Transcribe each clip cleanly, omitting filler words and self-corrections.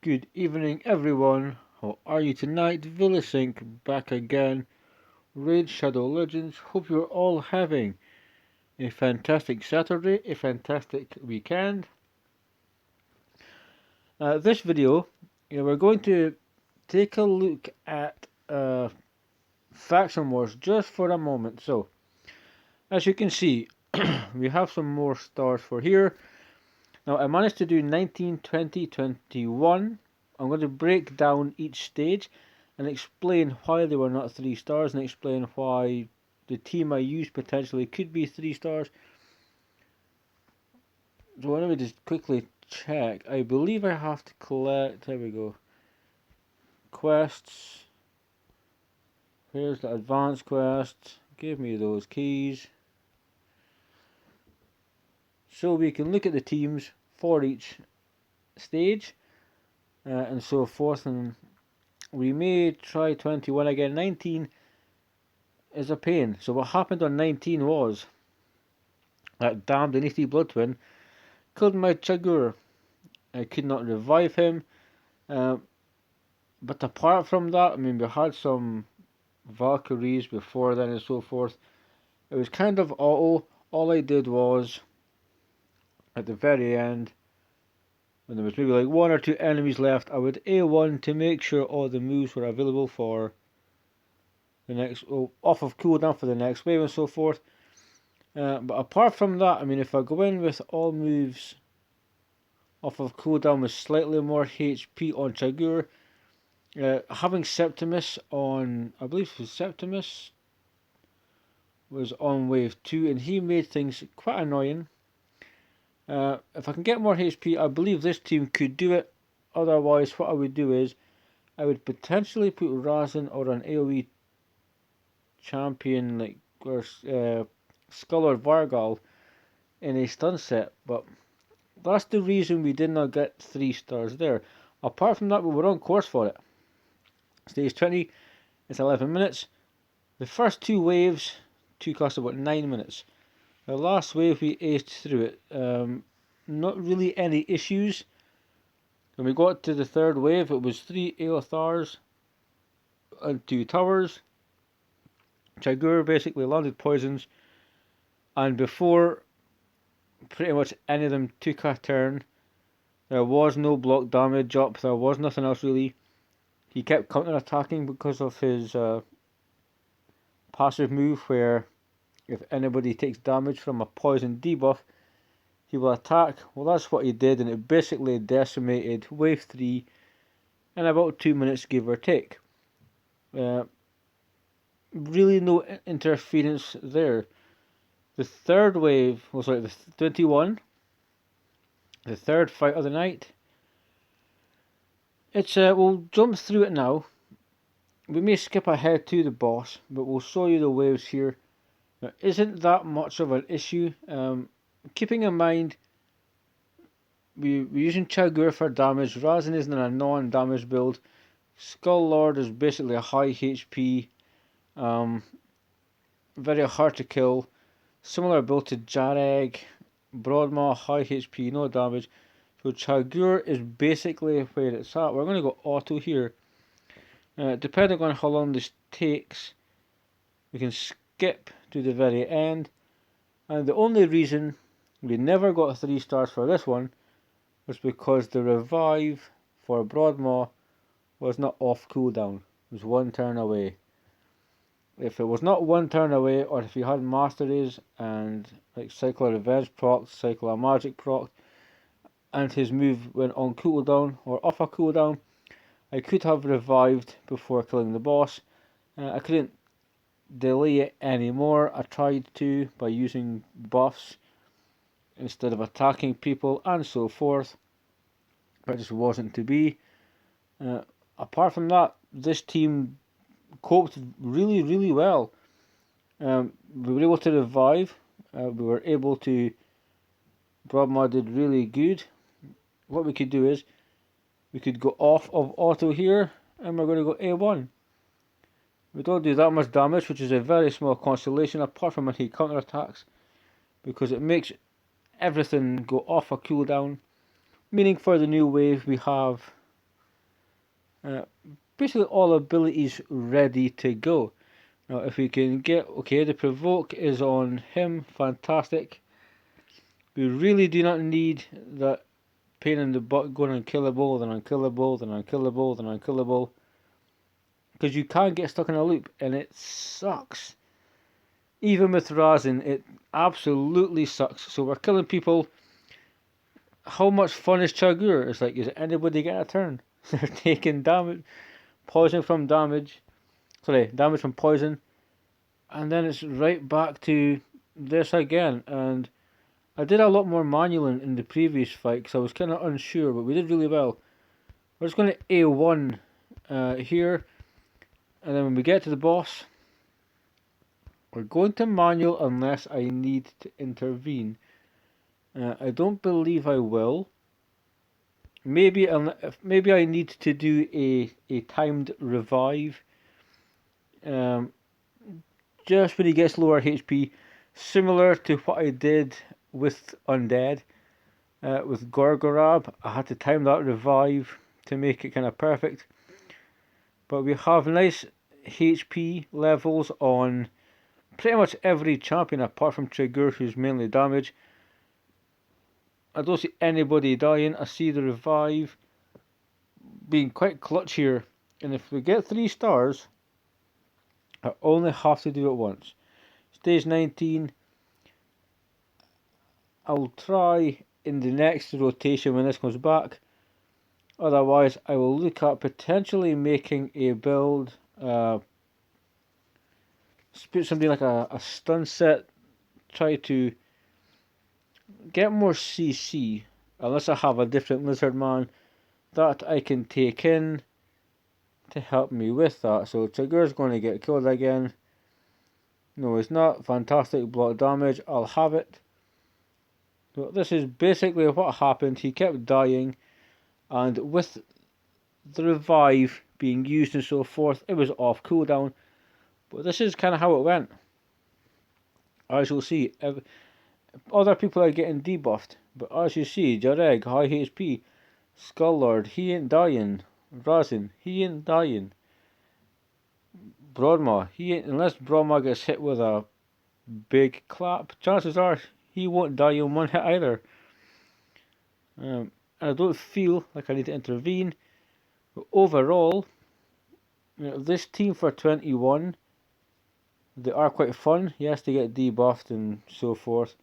Good evening, everyone. How are you tonight? Vilisink back again. Raid Shadow Legends. Hope you're all having a fantastic Saturday, a fantastic weekend. This video, we're going to take a look at Faction Wars just for a moment. So, as you can see, we have some more stars for here. Now, I managed to do 19, 20, 21. I'm going to break down each stage and explain why they were not 3 stars and explain why the team I used potentially could be 3 stars. So let me just quickly check. I believe I have to collect, there we go, quests. Here's the advanced quest. Give me those keys. So we can look at the teams for each stage and so forth, and we may try 21 again. 19 is a pain. So what happened on 19 was that damned Initi Blood Twin killed my Chagur. I could not revive him. But apart from that, I mean, we had some Valkyries before then and so forth. It was kind of auto. All I did was, at the very end, when there was maybe like 1 or 2 enemies left, I would A1 to make sure all the moves were available for the next, off of cooldown for the next wave and so forth. But apart from that, I mean, if I go in with all moves off of cooldown with slightly more HP on Chagur, having Septimus on, I believe it was Septimus, was on wave 2, and he made things quite annoying. If I can get more HP, I believe this team could do it. Otherwise, what I would do is, I would potentially put Razin or an AoE champion like Skull or Vargal in a stun set, but that's the reason we did not get 3 stars there. Apart from that, we were on course for it. Stage 20, it's 11 minutes. The first 2 waves, 2 cost about 9 minutes. The last wave we aced through it. Not really any issues. When we got to the 3rd wave, it was 3 Aothars and 2 towers. Chagur basically landed poisons, and before pretty much any of them took a turn, there was no block damage up, there was nothing else really. He kept counter-attacking because of his passive move, where if anybody takes damage from a poison debuff, he will attack. Well, that's what he did, and it basically decimated wave 3 in about 2 minutes, give or take. Really no interference there. The 3rd wave, the 21, the 3rd fight of the night. It's we'll jump through it now. We may skip ahead to the boss, but we'll show you the waves here. Now, isn't that much of an issue. Keeping in mind, we're using Chagur for damage. Razin isn't a non-damage build. Skull Lord is basically a high HP, very hard to kill. Similar build to Jareg. Broadmaw, high HP, no damage. So Chagur is basically where it's at. We're going to go auto here. Depending on how long this takes, we can skip to the very end. And the only reason we never got 3 stars for this one was because the revive for Broadmaw was not off cooldown. It was 1 turn away. If it was not 1 turn away, or if you had masteries and like Cycle of Revenge proc, Cycle of Magic proc, and his move went on cooldown or off a cooldown, I could have revived before killing the boss. I couldn't delay it anymore. I tried to by using buffs instead of attacking people and so forth, but it just wasn't to be. Apart from that, this team coped really well. We were able to revive. We were able to. Broadmaw did really good. What we could do is we could go off of auto here, and we're going to go A1. We don't do that much damage, which is a very small consolation, apart from when he counter attacks, because it makes everything go off a cooldown. Meaning for the new wave we have Uh, Basically all abilities ready to go. Now if we can get, okay, the provoke is on him, fantastic. We really do not need that pain in the butt going unkillable, then unkillable, then unkillable, then unkillable. Because you can't get stuck in a loop and it sucks. Even with Razin, it absolutely sucks. So we're killing people. How much fun is Chagur? It's like, is anybody getting a turn? They're taking damage, poison from damage. Sorry, damage from poison. And then it's right back to this again. And I did a lot more manual in the previous fight because I was kind of unsure, but we did really well. We're just going to A1 here. And then when we get to the boss, we're going to manual unless I need to intervene. I don't believe I will. Maybe I need to do a timed revive. Just when he gets lower HP, similar to what I did with Undead. With Gorgorab, I had to time that revive to make it kind of perfect. But we have nice HP levels on pretty much every champion apart from Trigger, who's mainly damage. I don't see anybody dying. I see the revive being quite clutch here. And if we get 3 stars, I only have to do it once. Stage 19. I'll try in the next rotation when this comes back. Otherwise, I will look at potentially making a build. Put something like a stun set. Try to get more CC. Unless I have a different Lizardman that I can take in to help me with that. So Trigger's going to get killed again. No, it's not. Fantastic block damage. I'll have it. So this is basically what happened. He kept dying, and with the revive being used and so forth, it was off cooldown. But this is kind of how it went. As you'll see, other people are getting debuffed. But as you see, Jareg, high HP, Skull Lord, he ain't dying. Razin, he ain't dying. Broadmaw, he ain't, unless Broadmaw gets hit with a big clap, chances are he won't die in one hit either. And I don't feel like I need to intervene. But overall, this team for 21, they are quite fun. Yes, they get debuffed and so forth.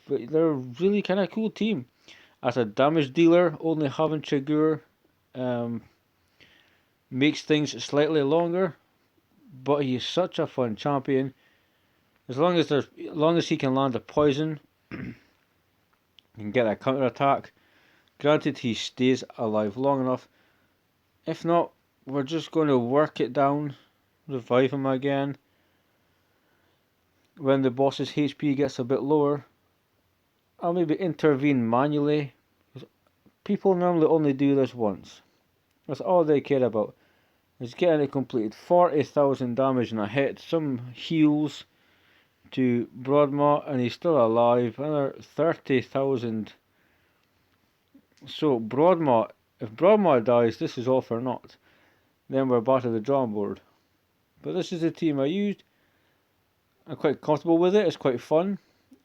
But they're a really kind of cool team. As a damage dealer, only having Chagur makes things slightly longer. But he's such a fun champion. As long as he can land a poison, and get a counter attack. Granted, he stays alive long enough. If not, we're just going to work it down, revive him again. When the boss's HP gets a bit lower, I'll maybe intervene manually. People normally only do this once. That's all they care about, is getting it completed. 40,000 damage in a hit, some heals to Broadmaw, and he's still alive. Another 30,000. So Broadmaw, if Broadmaw dies, this is all for naught. Then we're back to the drawing board. But this is the team I used. I'm quite comfortable with it. It's quite fun.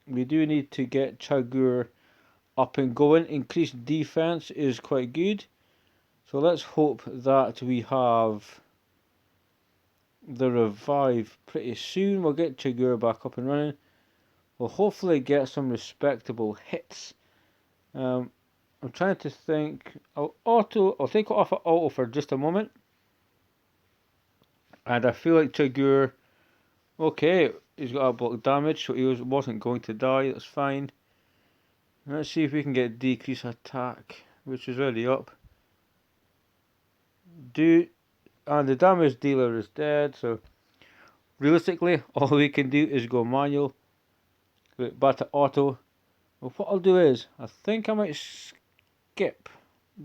We do need to get Chagur up and going. Increased defense is quite good. So let's hope that we have the revive pretty soon. We'll get Chagur back up and running. We'll hopefully get some respectable hits. I'm trying to think. I'll take it off of auto for just a moment. And I feel like Chagur, okay, he's got a block damage, so he wasn't going to die. That's fine. Let's see if we can get decrease attack, which is already up. And the damage dealer is dead, so realistically, all we can do is go manual. Back to auto. Well, what I'll do is, I think I might skip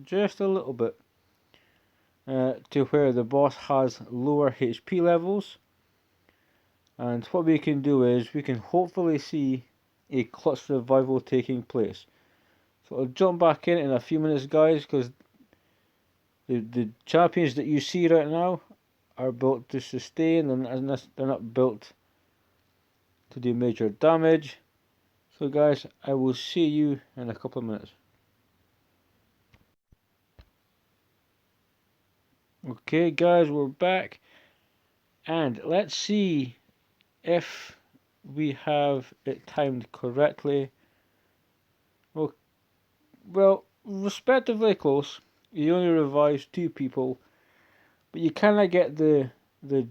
just a little bit to where the boss has lower HP levels. And what we can do is, we can hopefully see a clutch revival taking place. So I'll jump back in a few minutes, guys, because The champions that you see right now are built to sustain, and they're not built to do major damage. So guys, I will see you in a couple of minutes. Okay guys, we're back, and let's see if we have it timed correctly. Well, respectively close. You only revised 2 people, but you kind of get the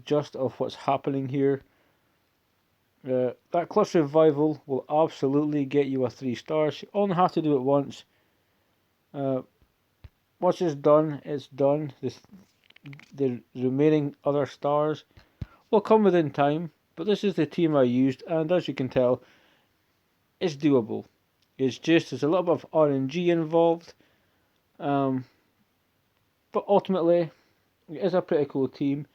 gist of what's happening here. That clutch revival will absolutely get you a 3 stars. You only have to do it once. Once it's done, it's done. The remaining other stars will come within time, but this is the team I used, and as you can tell, it's doable. There's a little bit of RNG involved, but ultimately, it is a pretty cool team.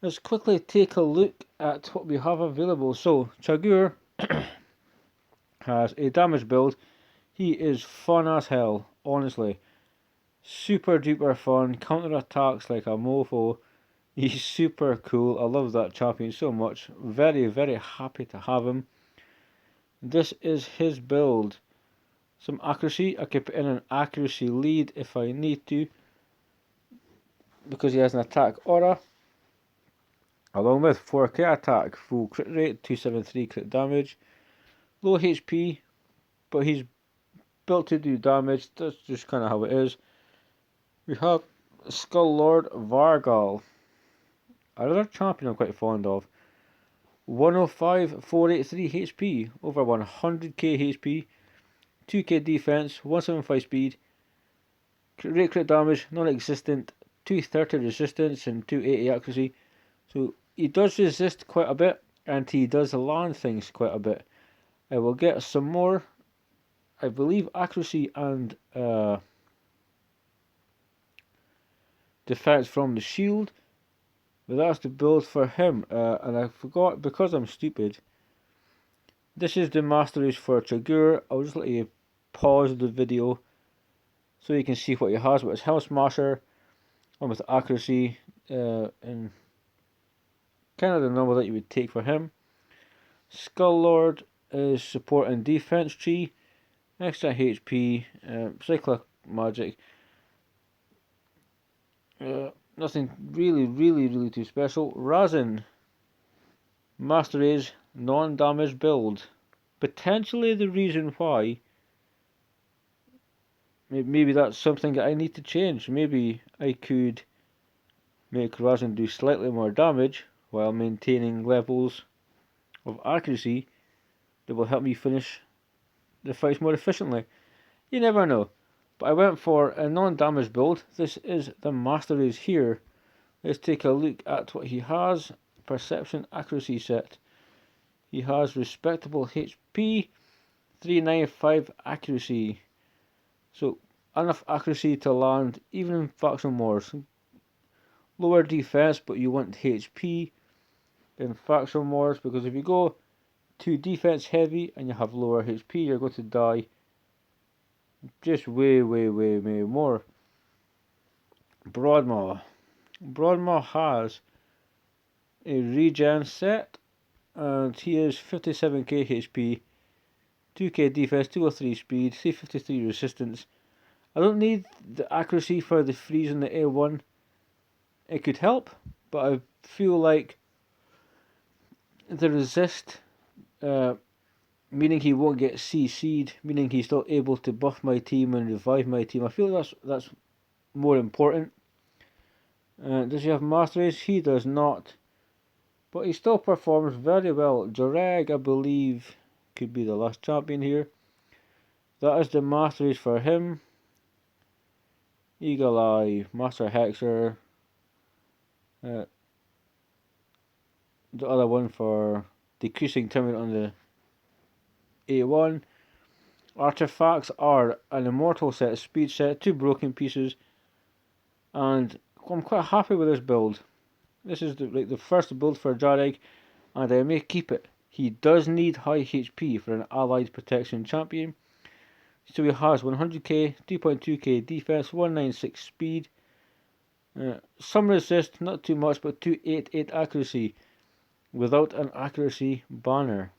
Let's quickly take a look at what we have available. So, Chagur has a damage build. He is fun as hell, honestly. Super duper fun, counter attacks like a mofo. He's super cool. I love that champion so much. Very, very happy to have him. This is his build. Some accuracy. I could put in an accuracy lead if I need to, because he has an attack aura. Along with 4k attack, full crit rate, 273 crit damage. Low HP, but he's built to do damage. That's just kind of how it is. We have Skull Lord Vargal, another champion I'm quite fond of. 105, 483 HP, over 100k HP, 2k defense, 175 speed, crit damage, non-existent, 230 resistance and 280 accuracy. So he does resist quite a bit, and he does land things quite a bit. I will get some more, I believe, accuracy and defense from the shield, but that's the build for him. And I forgot, because I'm stupid, this is the masteries for Chagur. I'll just let you pause the video so you can see what he has. But it's Helm Smasher, one with accuracy, and kind of the number that you would take for him. Skull Lord is support and defense tree, extra HP, cyclic magic. Nothing really too special. Razin, Master Age, non-damage build. Potentially the reason why. Maybe that's something that I need to change. Maybe I could make Razin do slightly more damage while maintaining levels of accuracy that will help me finish the fights more efficiently. You never know. But I went for a non-damage build. This is the Master Age here. Let's take a look at what he has. Perception accuracy set. He has respectable HP, 395 accuracy. So enough accuracy to land even in faction wars. Lower defense, but you want HP in faction wars, because if you go too defense heavy and you have lower HP, you're going to die just way more. Broadmaw. Broadmaw has a regen set, and he is 57k HP, 2k defense, 203 speed, 353 resistance. I don't need the accuracy for the freeze and the A1. It could help, but I feel like the resist, meaning he won't get CC'd, meaning he's still able to buff my team and revive my team. I feel that's more important. Does he have Master Ace? He does not, but he still performs very well. Jareg, I believe, could be the last champion here. That is the Master Ace for him. Eagle Eye, Master Hexer. The other one for decreasing timing on the A1. Artifacts are an immortal set, speed set, 2 broken pieces, and I'm quite happy with this build. This is the first build for Jareg, and I may keep it. He does need high HP for an allied protection champion. So he has 100k, 2.2k defense, 196 speed, Some resist, not too much, but 288 accuracy without an accuracy banner.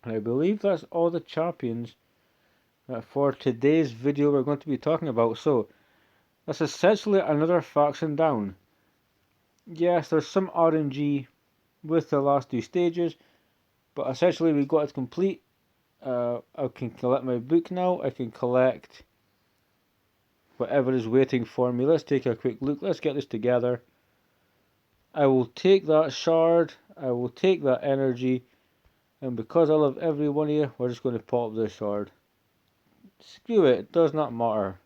And I believe that's all the champions for today's video we're going to be talking about. So that's essentially another faction down. Yes, there's some RNG with the last two stages, but essentially we've got it complete. I can collect my book now. I can collect whatever is waiting for me. Let's take a quick look. Let's get this together. I will take that shard. I will take that energy. And because I love every one of you, we're just going to pop this shard. Screw it, it does not matter.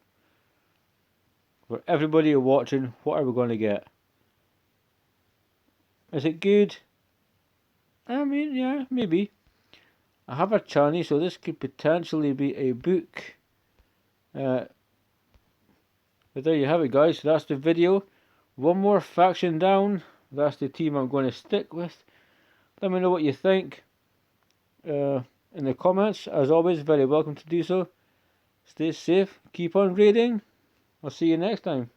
For everybody watching, what are we going to get? Is it good? I mean, yeah, maybe. I have a Chani, so this could potentially be a book. But there you have it, guys. That's the video. One more faction down. That's the team I'm going to stick with. Let me know what you think in the comments. As always, very welcome to do so. Stay safe. Keep on raiding. I'll see you next time.